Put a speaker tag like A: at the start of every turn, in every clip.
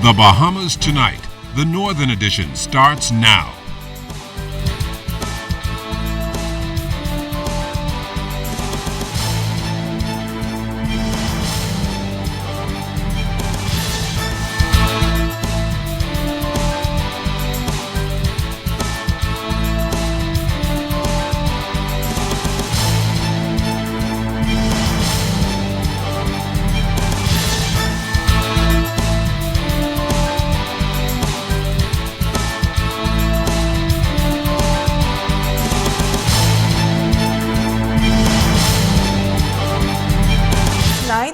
A: The Bahamas Tonight, the Northern Edition, starts now.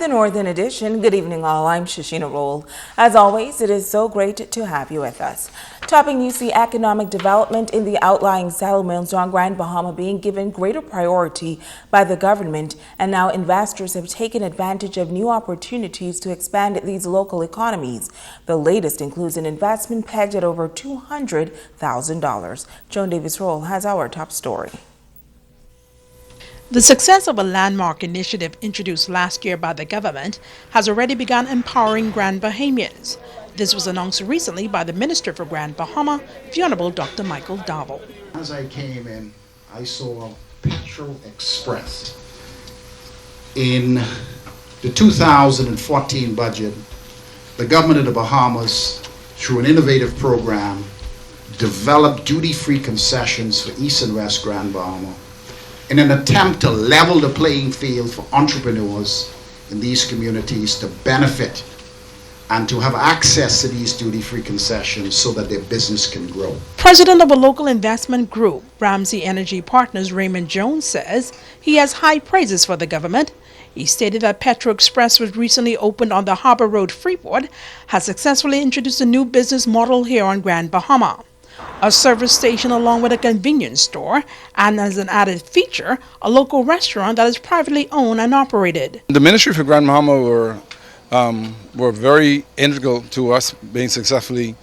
B: The Northern Edition. Good evening, all. I'm Shashina Roll. As always, it is so great to have you with us. Topping news, the economic development in the outlying settlements on Grand Bahama being given greater priority by the government, and now investors have taken advantage of new opportunities to expand these local economies. The latest includes an investment pegged at over $200,000. Joan Davis Roll has our top story.
C: The success of a landmark initiative introduced last year by the government has already begun empowering Grand Bahamians. This was announced recently by the Minister for Grand Bahama, the Honorable Dr. Michael Dowell.
D: As I came in, I saw Petrol Express. In the 2014 budget, the government of the Bahamas, through an innovative program, developed duty-free concessions for East and West Grand Bahama in an attempt to level the playing field for entrepreneurs in these communities to benefit and to have access to these duty-free concessions so that their business can grow.
C: President of a local investment group, Ramsey Energy Partners Raymond Jones, says he has high praises for the government. He stated that Petro Express, was recently opened on the Harbor Road, Freeport, has successfully introduced a new business model here on Grand Bahama. A service station along with a convenience store, and as an added feature, a local restaurant that is privately owned and operated.
E: The Ministry for Grand Bahama were very integral to us being successful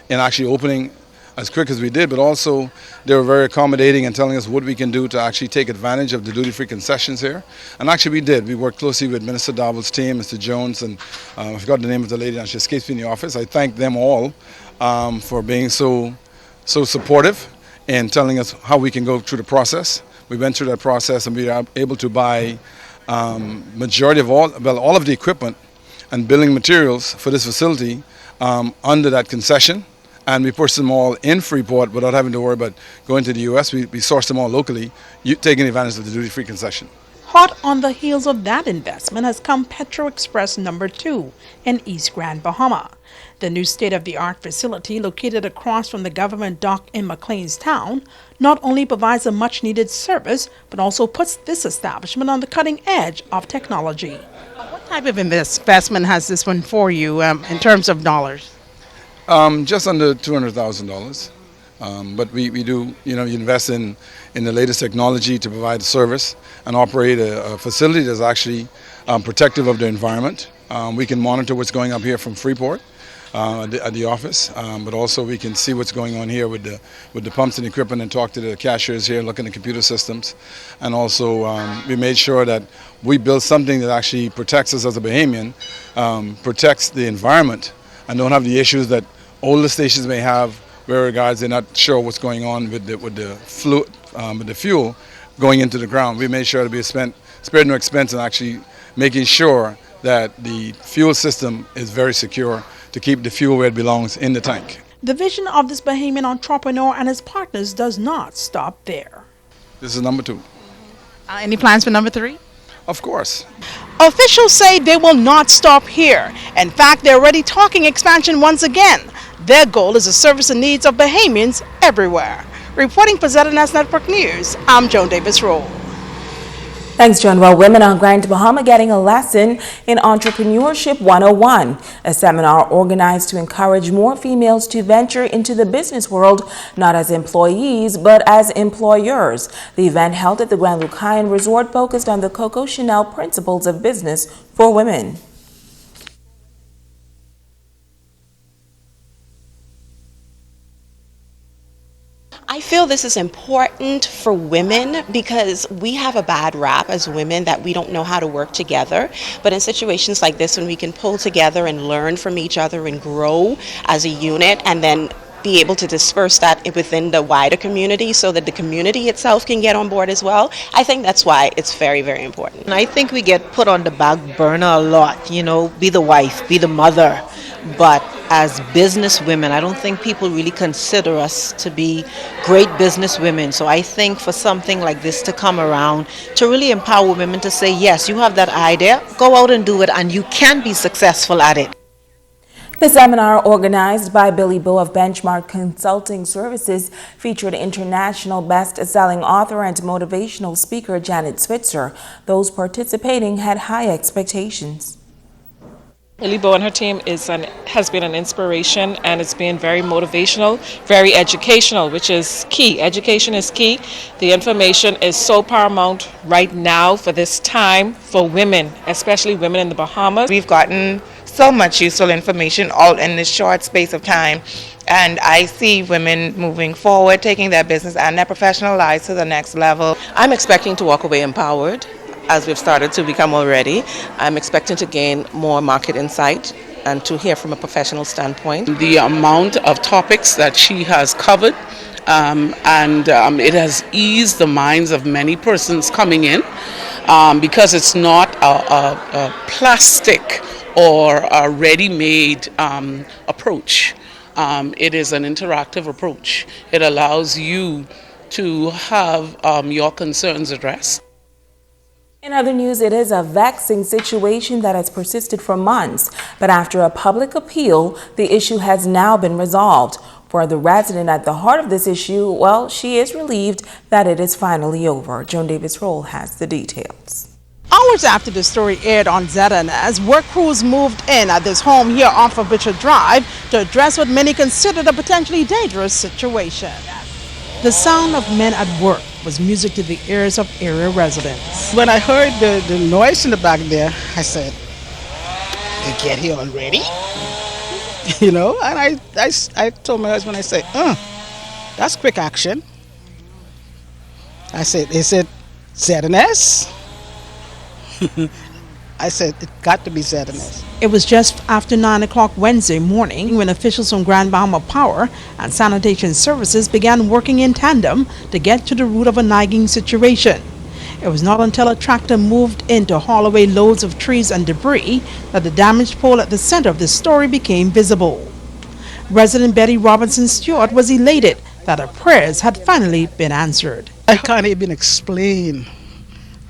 E: in actually opening as quick as we did, but also they were very accommodating and telling us what we can do to actually take advantage of the duty-free concessions here. And actually we did. We worked closely with Minister Dowell's team, Mr. Jones, and I forgot the name of the lady, and she escapes me in the office. I thank them all for being so supportive and telling us how we can go through the process. We went through that process and we were able to buy majority of all of the equipment and building materials for this facility under that concession. And we pushed them all in Freeport without having to worry about going to the U.S. We sourced them all locally, taking advantage of the duty-free concession.
C: Hot on the heels of that investment has come Petro Express number 2 in East Grand Bahama. The new state-of-the-art facility, located across from the government dock in McLeanstown, not only provides a much-needed service, but also puts this establishment on the cutting edge of technology.
F: What type of investment has this one for you in terms of dollars?
E: Just under $200,000. But we do, you invest in the latest technology to provide a service and operate a facility that's actually protective of the environment. We can monitor what's going up here from Freeport at the office, but also we can see what's going on here with the pumps and equipment and talk to the cashiers here, look at the computer systems. And also we made sure that we build something that actually protects us as a Bahamian, protects the environment, and don't have the issues that older stations may have, where guys they're not sure what's going on with the fuel going into the ground. We made sure to be spared no expense in actually making sure that the fuel system is very secure to keep the fuel where it belongs, in the tank.
C: The vision of this Bahamian entrepreneur and his partners does not stop there.
E: This is number 2.
F: Any plans for number 3?
E: Of course.
F: Officials say they will not stop here. In fact, they're already talking expansion once again. Their goal is to service the needs of Bahamians everywhere. Reporting for ZNS Network News, I'm Joan Davis Roll.
B: Thanks, Joan. Well, women on Grand Bahama getting a lesson in Entrepreneurship 101, a seminar organized to encourage more females to venture into the business world, not as employees, but as employers. The event held at the Grand Lucayan Resort focused on the Coco Chanel principles of business for women.
G: I feel this is important for women because we have a bad rap as women that we don't know how to work together. But in situations like this, when we can pull together and learn from each other and grow as a unit, and then be able to disperse that within the wider community so that the community itself can get on board as well, I think that's why it's very, very important.
H: And I think we get put on the back burner a lot, be the wife, be the mother. But as business women, I don't think people really consider us to be great business women. So I think for something like this to come around, to really empower women to say, yes, you have that idea, go out and do it, and you can be successful at it.
B: The seminar, organized by Billy Bo of Benchmark Consulting Services, featured international best-selling author and motivational speaker Janet Switzer. Those participating had high expectations.
I: Billy Bo and her team has been an inspiration, and it's been very motivational, very educational, which is key. Education is key. The information is so paramount right now for this time for women, especially women in the Bahamas.
J: We've gotten so much useful information all in this short space of time, and I see women moving forward, taking their business and their professional lives to the next level.
K: I'm expecting to walk away empowered, as we've started to become already. I'm expecting to gain more market insight and to hear from a professional standpoint.
L: The amount of topics that she has covered, it has eased the minds of many persons coming in, because it's not a plastic or a ready-made approach. It is an interactive approach. It allows you to have your concerns addressed.
B: In other news, it is a vexing situation that has persisted for months, but after a public appeal, the issue has now been resolved. For the resident at the heart of this issue, well, she is relieved that it is finally over. Joan Davis Roll has the details.
F: Hours after the story aired on ZNS, work crews moved in at this home here off of Butcher Drive to address what many considered a potentially dangerous situation. The sound of men at work was music to the ears of area residents.
M: When I heard the noise in the back there, I said, "They get here already?" And I told my husband, I said, that's quick action. I said, "Is it ZNS?" I said, it got to be ZNS.
C: It was just after 9 o'clock Wednesday morning when officials from Grand Bahama Power and Sanitation Services began working in tandem to get to the root of a nagging situation. It was not until a tractor moved in to haul away loads of trees and debris that the damaged pole at the center of the story became visible. Resident Betty Robinson Stewart was elated that her prayers had finally been answered.
M: I can't even explain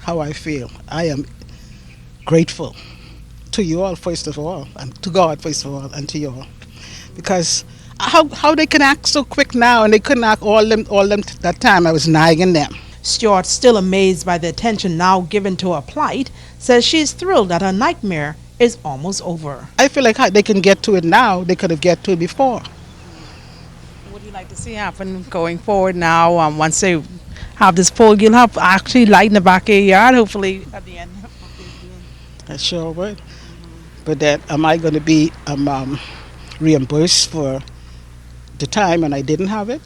M: how I feel. I am grateful to you all first of all, and to God first of all, and to you all, because how they can act so quick now, and they couldn't act all them that time I was nagging them.
C: Stewart, still amazed by the attention now given to her plight, says she is thrilled that her nightmare is almost over.
M: I feel like how they can get to it now, they could have get to it before.
F: What do you like to see happen going forward now? Once they have this pole, you'll have actually light in the back of your yard, hopefully at the end.
M: I sure would. But that, am I going to be reimbursed for the time when I didn't have it?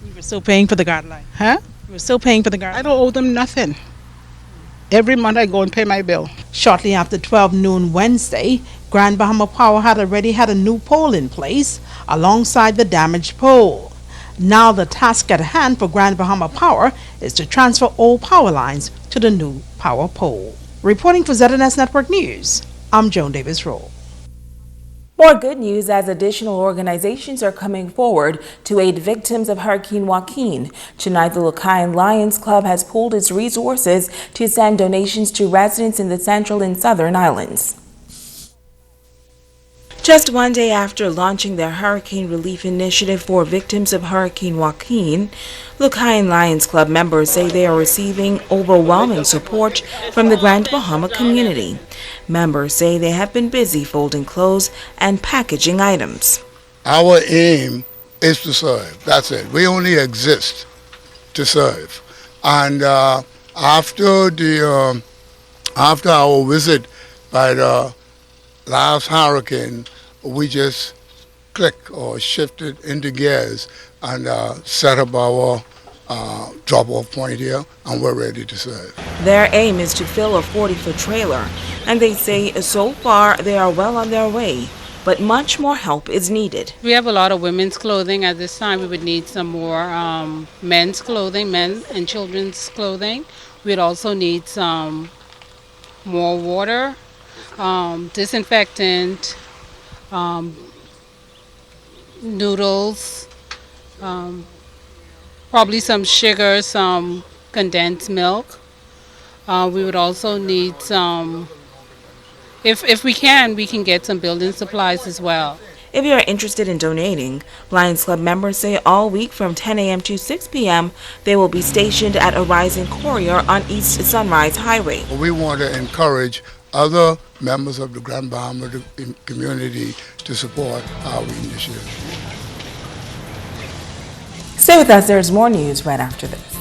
F: You were still paying for the guard line?
M: Huh?
F: You were still paying for the guard line?
M: I don't owe them nothing. Every month I go and pay my bill.
C: Shortly after 12 noon Wednesday, Grand Bahama Power had already had a new pole in place alongside the damaged pole. Now the task at hand for Grand Bahama Power is to transfer old power lines to the new power pole. Reporting for ZNS Network News, I'm Joan Davis Roll.
B: More good news as additional organizations are coming forward to aid victims of Hurricane Joaquin. Tonight, the Lucayan Lions Club has pooled its resources to send donations to residents in the central and southern islands. Just one day after launching their hurricane relief initiative for victims of Hurricane Joaquin, Lucayan Lions Club members say they are receiving overwhelming support from the Grand Bahama community. Members say they have been busy folding clothes and packaging items.
N: Our aim is to serve. That's it. We only exist to serve. And after our visit by the last hurricane, we just click or shifted into gears and set up our drop-off point here, and we're ready to serve.
B: Their aim is to fill a 40-foot trailer, and they say so far they are well on their way, but much more help is needed.
O: We have a lot of women's clothing. At this time, we would need some more men's clothing, men and children's clothing. We'd also need some more water, disinfectant, noodles, probably some sugar, some condensed milk. We would also need some, if we can get some building supplies as well.
B: If you are interested in donating, Lions Club members say all week from 10 a.m. to 6 p.m. they will be stationed at a rising courier on East Sunrise Highway.
N: We want to encourage other members of the Grand Bahama community to support our initiative.
B: Stay with us, there's more news right after this.